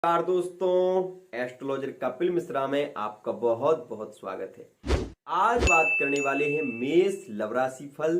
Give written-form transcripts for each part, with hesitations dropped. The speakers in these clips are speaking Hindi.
नमस्कार दोस्तों, एस्ट्रोलॉजर कपिल मिश्रा में आपका बहुत बहुत स्वागत है। आज बात करने वाले हैं मेष लव राशि फल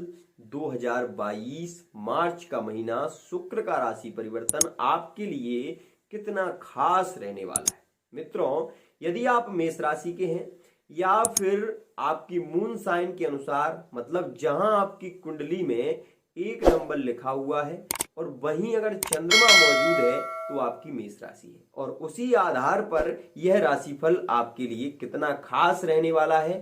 2022 मार्च का महीना शुक्र का राशि परिवर्तन आपके लिए कितना खास रहने वाला है। मित्रों, यदि आप मेष राशि के हैं या फिर आपकी मून साइन के अनुसार, मतलब जहां आपकी कुंडली में 1 नंबर लिखा हुआ है और वहीं अगर चंद्रमा मौजूद है तो आपकी मेष राशि है, और उसी आधार पर यह राशिफल आपके लिए कितना खास रहने वाला है।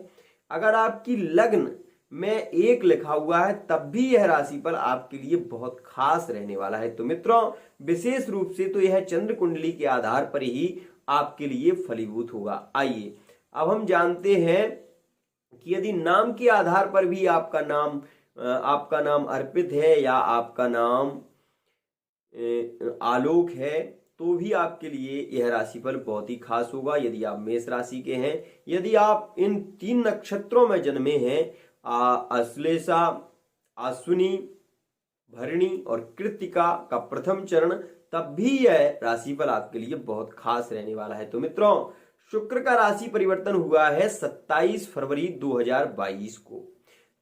अगर आपकी लग्न में 1 लिखा हुआ है तब भी यह राशिफल आपके लिए बहुत खास रहने वाला है। तो मित्रों, विशेष रूप से तो यह चंद्र कुंडली के आधार पर ही आपके लिए फलीभूत होगा। आइए अब हम जानते हैं कि यदि नाम के आधार पर भी आपका नाम अर्पित है या आपका नाम आलोक है तो भी आपके लिए यह राशिफल बहुत ही खास होगा। यदि आप मेष राशि के हैं, यदि आप इन 3 नक्षत्रों में जन्मे हैं, अश्लेषा, अश्विनी, भरणी और कृत्तिका का प्रथम चरण, तब भी यह राशिफल आपके लिए बहुत खास रहने वाला है। तो मित्रों, शुक्र का राशि परिवर्तन हुआ है 27 फरवरी 2022 को।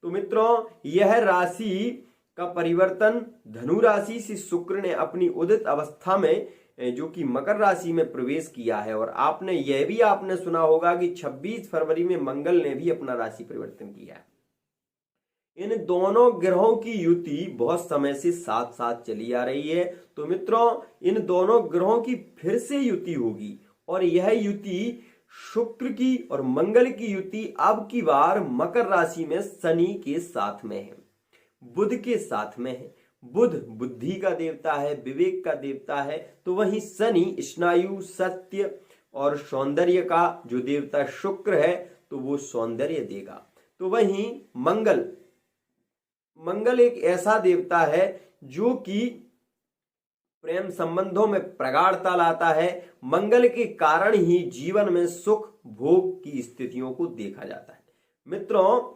तो मित्रों, यह राशि का परिवर्तन धनु राशि से शुक्र ने अपनी उदित अवस्था में जो कि मकर राशि में प्रवेश किया है, और आपने सुना होगा कि 26 फरवरी में मंगल ने भी अपना राशि परिवर्तन किया है। इन दोनों ग्रहों की युति बहुत समय से साथ साथ चली आ रही है। तो मित्रों, इन दोनों ग्रहों की फिर से युति होगी, और यह युति शुक्र की और मंगल की युति अब की बार मकर राशि में शनि के साथ में है, बुध के साथ में है। बुध बुद्धि का देवता है, विवेक का देवता है, तो वहीं शनि स्नायु, सत्य और सौंदर्य का जो देवता शुक्र है तो वो सौंदर्य देगा। तो वहीं मंगल एक ऐसा देवता है जो कि प्रेम संबंधों में प्रगाढ़ता लाता है। मंगल के कारण ही जीवन में सुख भोग की स्थितियों को देखा जाता है। मित्रों,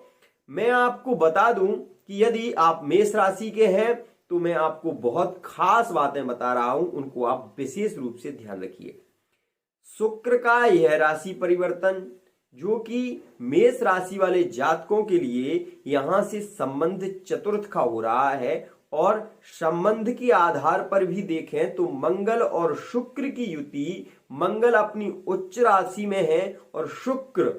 मैं आपको बता दूं कि यदि आप मेष राशि के हैं तो मैं आपको बहुत खास बातें बता रहा हूं, उनको आप विशेष रूप से ध्यान रखिए। शुक्र का यह राशि परिवर्तन जो कि मेष राशि वाले जातकों के लिए यहां से संबंध चतुर्थ का हो रहा है, और संबंध के आधार पर भी देखें तो मंगल और शुक्र की युति, मंगल अपनी उच्च राशि में है और शुक्र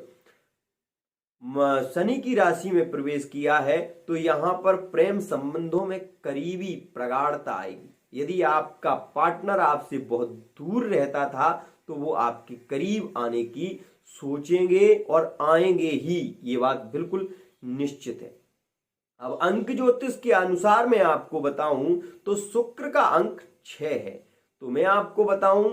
शनि की राशि में प्रवेश किया है। तो यहां पर प्रेम संबंधों में करीबी प्रगाढ़ता आएगी। यदि आपका पार्टनर आपसे बहुत दूर रहता था तो वो आपके करीब आने की सोचेंगे और आएंगे ही, ये बात बिल्कुल निश्चित है। अब अंक ज्योतिष के अनुसार मैं आपको बताऊं तो शुक्र का अंक 6 है। तो मैं आपको बताऊं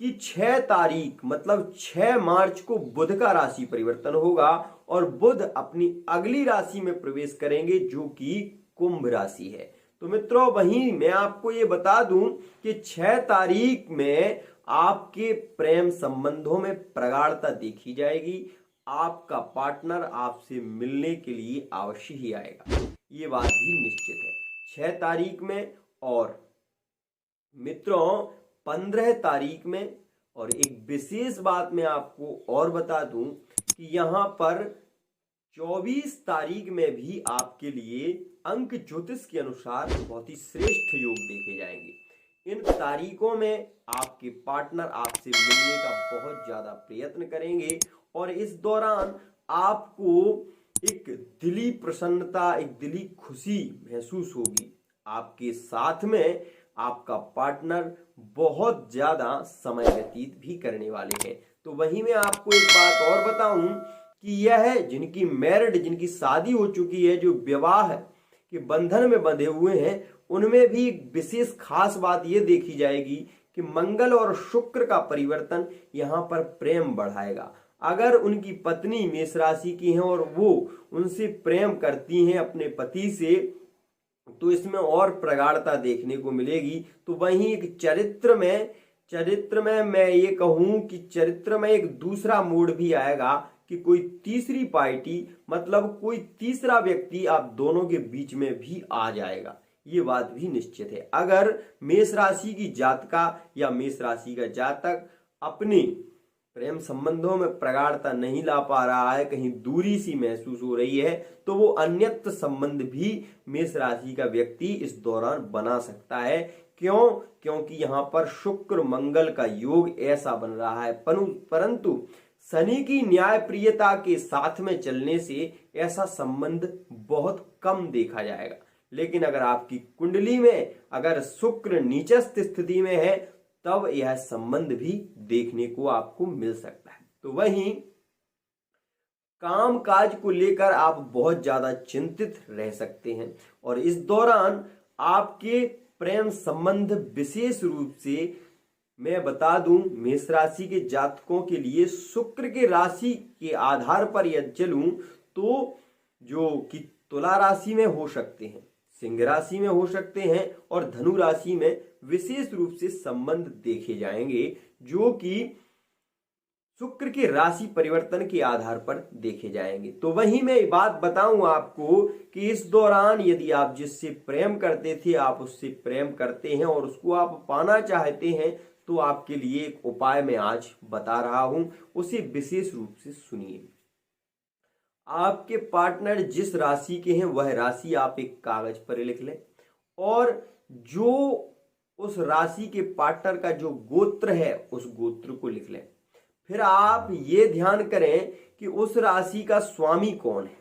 कि 6 तारीख मतलब 6 मार्च को बुध का राशि परिवर्तन होगा, और बुध अपनी अगली राशि में प्रवेश करेंगे जो कि कुंभ राशि है। तो मित्रों, वहीं मैं आपको ये बता दूं कि 6 तारीख में आपके प्रेम संबंधों में प्रगाढ़ता देखी जाएगी। आपका पार्टनर आपसे मिलने के लिए अवश्य ही आएगा, ये बात भी निश्चित है 6 तारीख में। और मित्रों, 15 तारीख में, और एक विशेष बात मैं आपको और बता दूं कि यहां पर 24 तारीख में भी आपके लिए अंक ज्योतिष के अनुसार बहुत ही श्रेष्ठ योग देखे जाएंगे। इन तारीखों में आपके पार्टनर आपसे मिलने का बहुत ज्यादा प्रयत्न करेंगे, और इस दौरान आपको एक दिली प्रसन्नता, एक दिली खुशी महसूस होगी। आपके साथ में आपका पार्टनर बहुत ज्यादा समय व्यतीत भी करने वाले हैं। तो वहीं मैं आपको एक बात और बताऊं कि यह जिनकी मैरिड, जिनकी शादी हो चुकी है, जो विवाह के बंधन में बंधे हुए हैं, उनमें भी विशेष खास बात यह देखी जाएगी कि मंगल और शुक्र का परिवर्तन यहां पर प्रेम बढ़ाएगा। अगर उनकी पत्नी मेष राशि की है और वो उनसे प्रेम करती हैं अपने पति से, तो इसमें और प्रगाढ़ता देखने को मिलेगी। तो वहीं एक चरित्र में मैं ये कहूं कि चरित्र में एक दूसरा मोड़ भी आएगा कि कोई तीसरी पार्टी, मतलब कोई तीसरा व्यक्ति आप दोनों के बीच में भी आ जाएगा। ये बात भी निश्चित है। अगर मेष राशि की जातका या मेष राशि का जातक अपने प्रेम संबंधों में प्रगाढ़ता नहीं ला पा रहा है, कहीं दूरी सी महसूस हो रही है, तो वो अन्यत्र संबंध भी मेष राशि का व्यक्ति इस दौरान बना सकता है। क्यों? क्योंकि यहाँ पर शुक्र मंगल का योग ऐसा बन रहा है, परंतु शनि की न्याय प्रियता के साथ में चलने से ऐसा संबंध बहुत कम देखा जाएगा। लेकिन अगर आपकी कुंडली में अगर शुक्र नीचस्थ स्थिति में है, तब यह संबंध भी देखने को आपको मिल सकता है। तो वहीं काम काज को लेकर आप बहुत ज्यादा चिंतित रह सकते हैं, और इस दौरान आपके प्रेम संबंध विशेष रूप से मैं बता दूं, मेष राशि के जातकों के लिए शुक्र के राशि के आधार पर यदि चलूं तो जो कि तुला राशि में हो सकते हैं, सिंह राशि में हो सकते हैं और धनु राशि में विशेष रूप से संबंध देखे जाएंगे, जो कि शुक्र के राशि परिवर्तन के आधार पर देखे जाएंगे। तो वहीं मैं बात बताऊं आपको कि इस दौरान यदि आप जिससे प्रेम करते थे, आप उससे प्रेम करते हैं और उसको आप पाना चाहते हैं, तो आपके लिए एक उपाय मैं आज बता रहा हूं, उसे विशेष रूप से सुनिए। आपके पार्टनर जिस राशि के हैं वह राशि आप एक कागज पर लिख लें, और जो उस राशि के पार्टनर का जो गोत्र है उस गोत्र को लिख लें। फिर आप ये ध्यान करें कि उस राशि का स्वामी कौन है।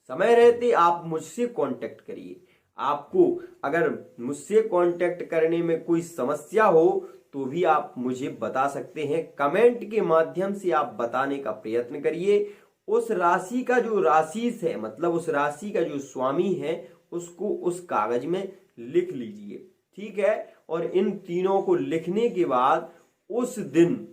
समय रहते आप मुझसे कांटेक्ट करिए। आपको अगर मुझसे कांटेक्ट करने में कोई समस्या हो तो भी आप मुझे बता सकते हैं, कमेंट के माध्यम से आप बताने का प्रयत्न करिए। उस राशि का जो राशिस है, मतलब उस राशि का जो स्वामी है, उसको उस कागज में लिख लीजिए, ठीक है। और इन तीनों को लिखने के बाद उस दिन,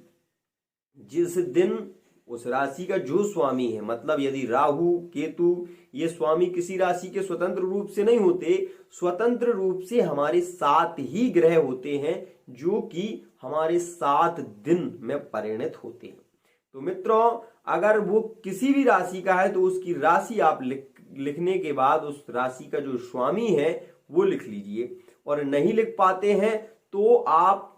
जिस दिन उस राशि का जो स्वामी है, मतलब यदि राहु केतु ये स्वामी किसी राशि के स्वतंत्र रूप से नहीं होते, स्वतंत्र रूप से हमारे 7 ही ग्रह होते हैं जो कि हमारे 7 दिन में परिणत होते हैं। तो मित्रों, अगर वो किसी भी राशि का है तो उसकी राशि आप लिखने के बाद उस राशि का जो स्वामी है वो लिख लीजिए। और नहीं लिख पाते हैं तो आप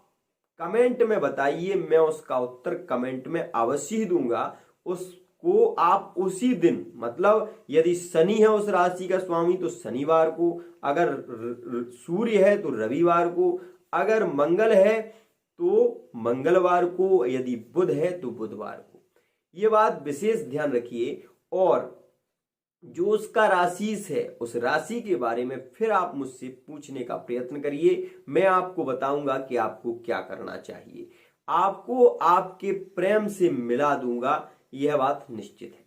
कमेंट में बताइए, मैं उसका उत्तर कमेंट में अवश्य ही दूंगा। उसको आप उसी दिन, मतलब यदि शनि है उस राशि का स्वामी तो शनिवार को, अगर सूर्य है तो रविवार को, अगर मंगल है तो मंगलवार को, यदि बुध है तो बुधवार को। ये बात विशेष ध्यान रखिए। और जो उसका राशिस है उस राशि के बारे में फिर आप मुझसे पूछने का प्रयत्न करिए, मैं आपको बताऊंगा कि आपको क्या करना चाहिए। आपको आपके प्रेम से मिला दूंगा, यह बात निश्चित है।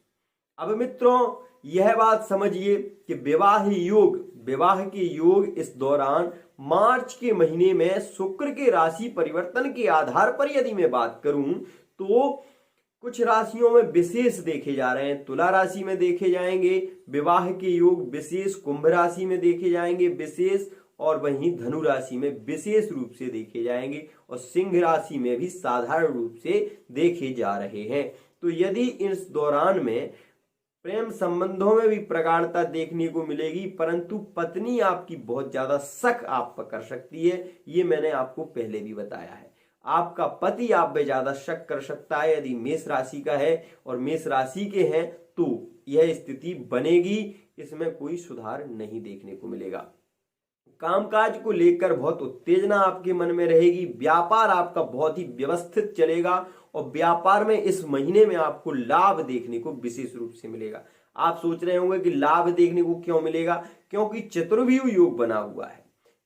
अब मित्रों, यह बात समझिए कि विवाह के योग इस दौरान मार्च के महीने में शुक्र के राशि परिवर्तन के आधार पर यदि मैं बात करूं तो कुछ राशियों में विशेष देखे जा रहे हैं। तुला राशि में देखे जाएंगे विवाह के योग विशेष, कुंभ राशि में देखे जाएंगे विशेष, और वहीं धनु राशि में विशेष रूप से देखे जाएंगे, और सिंह राशि में भी साधारण रूप से देखे जा रहे हैं। तो यदि इस दौरान में प्रेम संबंधों में भी प्रगाढ़ता देखने को मिलेगी, परंतु पत्नी आपकी बहुत ज्यादा शक आप पर कर सकती है, ये मैंने आपको पहले भी बताया है। आपका पति आप पे ज्यादा शक कर सकता है यदि मेष राशि का है और मेष राशि के हैं, तो यह स्थिति बनेगी, इसमें कोई सुधार नहीं देखने को मिलेगा। कामकाज को लेकर बहुत उत्तेजना आपके मन में रहेगी। व्यापार आपका बहुत ही व्यवस्थित चलेगा, और व्यापार में इस महीने में आपको लाभ देखने को विशेष रूप से मिलेगा। आप सोच रहे होंगे कि लाभ देखने को क्यों मिलेगा, क्योंकि चतुर्व्यूह योग बना हुआ है।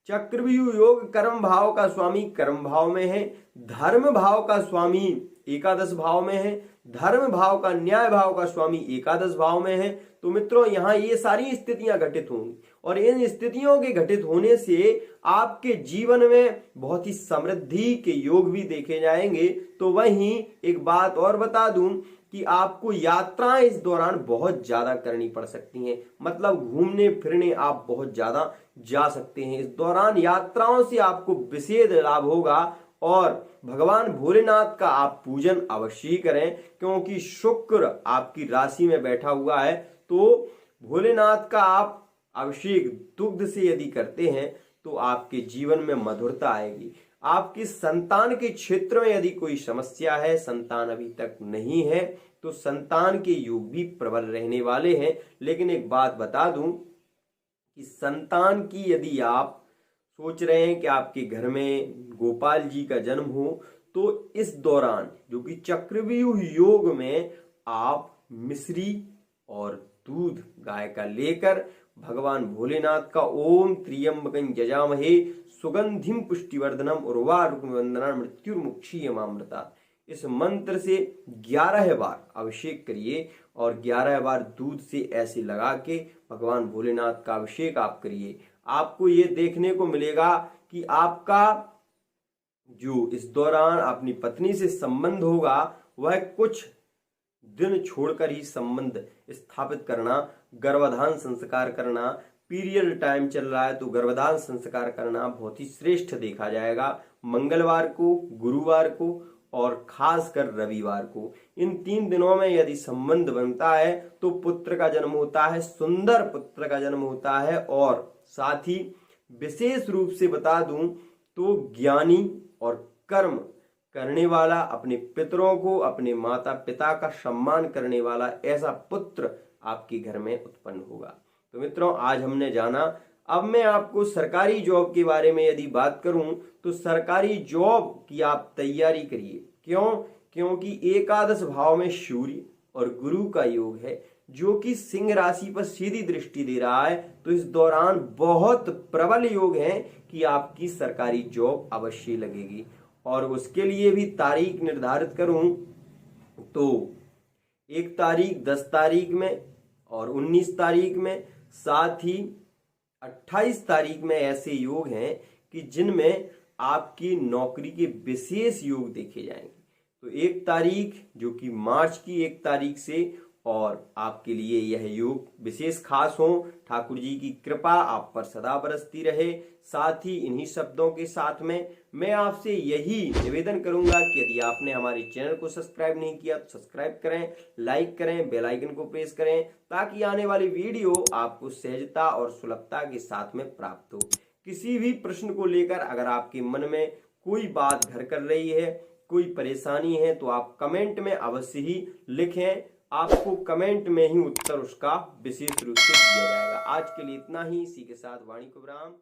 चक्रव्यूह योग कर्म भाव का स्वामी कर्म भाव में है, धर्म भाव का स्वामी एकादश भाव में है, धर्म भाव का न्याय भाव का स्वामी एकादश भाव में है। तो मित्रों, यहाँ ये सारी स्थितियां घटित होंगी, और इन स्थितियों के घटित होने से आपके जीवन में बहुत ही समृद्धि के योग भी देखे जाएंगे। तो वहीं एक बात और बता दूं कि आपको यात्राएं इस दौरान बहुत ज्यादा करनी पड़ सकती हैं, मतलब घूमने फिरने आप बहुत ज्यादा जा सकते हैं। इस दौरान यात्राओं से आपको विशेष लाभ होगा, और भगवान भोलेनाथ का आप पूजन अवश्य ही करें, क्योंकि शुक्र आपकी राशि में बैठा हुआ है। तो भोलेनाथ का आप अभिषेक दुग्ध से यदि करते हैं तो आपके जीवन में मधुरता आएगी। आपकी संतान के क्षेत्र में यदि कोई समस्या है, संतान अभी तक नहीं है, तो संतान के योग भी प्रबल रहने वाले हैं। लेकिन एक बात बता दूं कि संतान की यदि आप सोच रहे हैं कि आपके घर में गोपाल जी का जन्म हो, तो इस दौरान जो कि चक्रव्यूह योग में आप मिश्री और दूध गाय का लेकर भगवान भोलेनाथ का ओम त्र्यंबकं यजामहे सुगंधिम पुष्टिवर्धनम उर्वारुकमंदना मृत्युर्मुक्षीयमामृता, इस मंत्र से 11 बार अभिषेक करिए और 11 बार दूध से ऐसे लगा के भगवान भोलेनाथ का अभिषेक आप करिए। आपको ये देखने को मिलेगा कि आपका जो इस दौरान अपनी पत्नी से संबंध होगा वह कुछ दिन छोड़कर ही संबंध स्थापित करना, गर्भाधान संस्कार करना, पीरियड टाइम चल रहा है तो गर्भाधान संस्कार करना बहुत ही श्रेष्ठ देखा जाएगा। मंगलवार को, गुरुवार को और खासकर रविवार को, इन 3 दिनों में यदि संबंध बनता है तो पुत्र का जन्म होता है, सुंदर पुत्र का जन्म होता है। और साथ ही विशेष रूप से बता दूं तो ज्ञानी और कर्म करने वाला, अपने पितरों को, अपने माता पिता का सम्मान करने वाला ऐसा पुत्र आपके घर में उत्पन्न होगा। तो मित्रों, आज हमने जाना। अब मैं आपको सरकारी जॉब के बारे में यदि बात करूं तो सरकारी जॉब की आप तैयारी करिए। क्यों? क्योंकि एकादश भाव में सूर्य और गुरु का योग है जो कि सिंह राशि पर सीधी दृष्टि दे रहा है। तो इस दौरान बहुत प्रबल योग है कि आपकी सरकारी जॉब अवश्य लगेगी। और उसके लिए भी तारीख निर्धारित करूं तो 1 तारीख, 10 तारीख में और 19 तारीख में, साथ ही 28 तारीख में ऐसे योग हैं कि जिनमें आपकी नौकरी के विशेष योग देखे जाएंगे। तो 1 तारीख जो कि मार्च की 1 तारीख से और आपके लिए यह योग विशेष खास हो। ठाकुर जी की कृपा आप पर सदा बरसती रहे। साथ ही इन्हीं शब्दों के साथ में मैं आपसे यही निवेदन करूंगा कि यदि आपने हमारे चैनल को सब्सक्राइब नहीं किया तो सब्सक्राइब करें, लाइक करें, बेल आइकन को प्रेस करें ताकि आने वाली वीडियो आपको सहजता और सुलभता के साथ में प्राप्त हो। किसी भी प्रश्न को लेकर अगर आपके मन में कोई बात घर कर रही है, कोई परेशानी है, तो आप कमेंट में अवश्य ही लिखें। आपको कमेंट में ही उत्तर उसका विशेष रूप से दिया जाएगा। आज के लिए इतना ही। इसी के साथ वाणी को विराम।